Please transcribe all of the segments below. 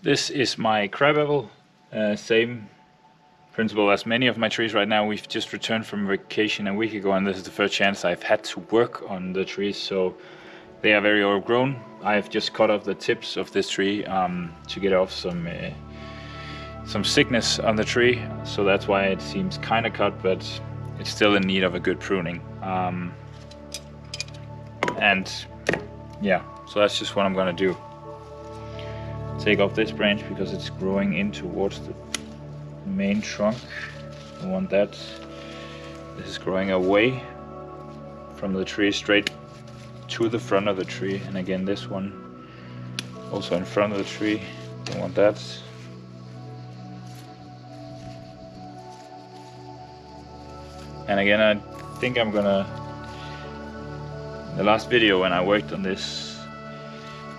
This is my crabapple, same principle as many of my trees right now. We've just returned from vacation a week ago, and this is the first chance I've had to work on the trees, so they are very overgrown. I've just cut off the tips of this tree to get off some sickness on the tree, so that's why it seems kind of cut, but it's still in need of a good pruning. And yeah, so that's just what I'm gonna do. Take off this branch because it's growing in towards the main trunk. I want that. This is growing away from the tree, straight to the front of the tree, and again this one also in front of the tree. I want that. And again, I think I'm gonna, the last video when I worked on this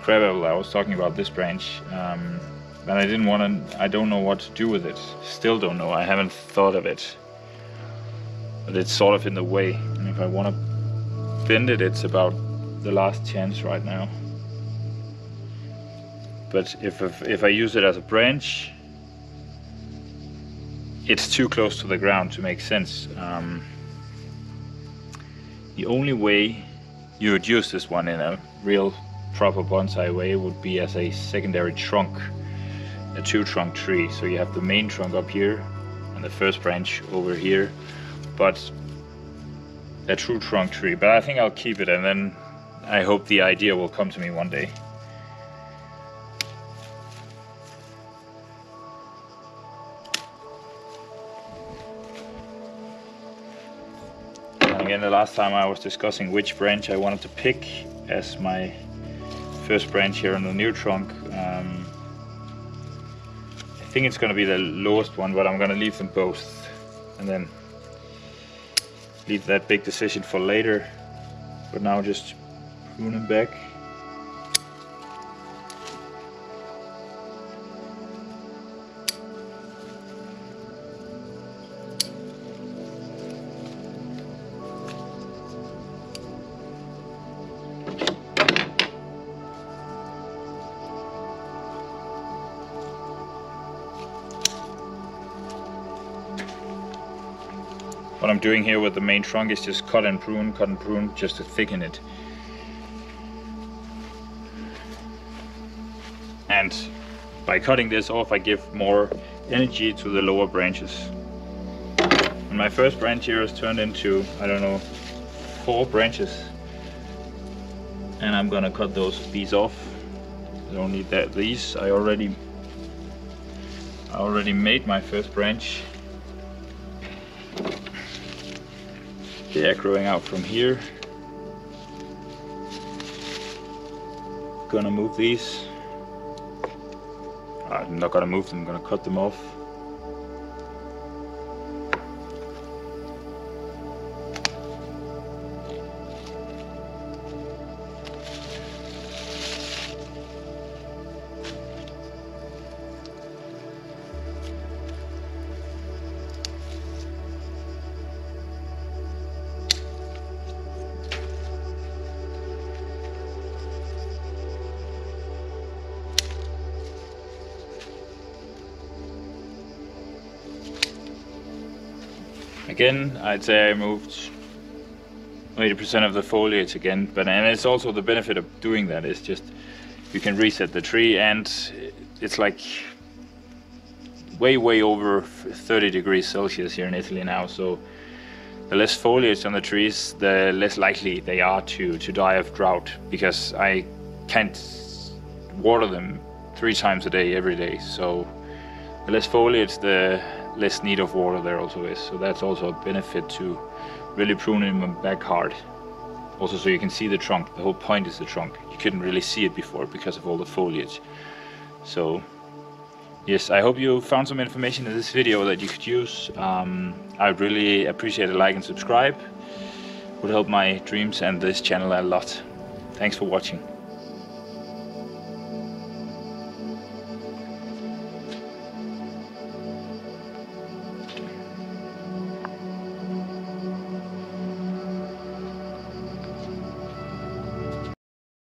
crabapple, I was talking about this branch, but I didn't want to, I don't know what to do with it. Still don't know, I haven't thought of it. But it's sort of in the way, and if I want to bend it, it's about the last chance right now. But if I use it as a branch, it's too close to the ground to make sense. The only way you would use this one in a real proper bonsai way would be as a secondary trunk, a two-trunk tree. So you have the main trunk up here and the first branch over here, but a true trunk tree. But I think I'll keep it, and then I hope the idea will come to me one day. And again, the last time I was discussing which branch I wanted to pick as my first branch here on the new trunk. I think it's going to be the lowest one, but I'm going to leave them both and then leave that big decision for later. But now just prune them back. What I'm doing here with the main trunk is just cut and prune, just to thicken it. And by cutting this off, I give more energy to the lower branches. And my first branch here has turned into, I don't know, 4 branches. And I'm gonna cut these off. I don't need these. I already made my first branch. They are growing out from here. Gonna move these. I'm not gonna move them, I'm gonna cut them off. Again, I'd say I moved 80% of the foliage again, and it's also the benefit of doing that is just you can reset the tree, and it's like way over 30 degrees Celsius here in Italy now, so the less foliage on the trees, the less likely they are to die of drought, because I can't water them 3 times a day every day. So the less foliage, the less need of water there also is. So that's also a benefit to really pruning them back hard. Also, so you can see the trunk. The whole point is the trunk. You couldn't really see it before because of all the foliage. So yes, I hope you found some information in this video that you could use. I'd really appreciate a like and subscribe. Would help my dreams and this channel a lot. Thanks for watching.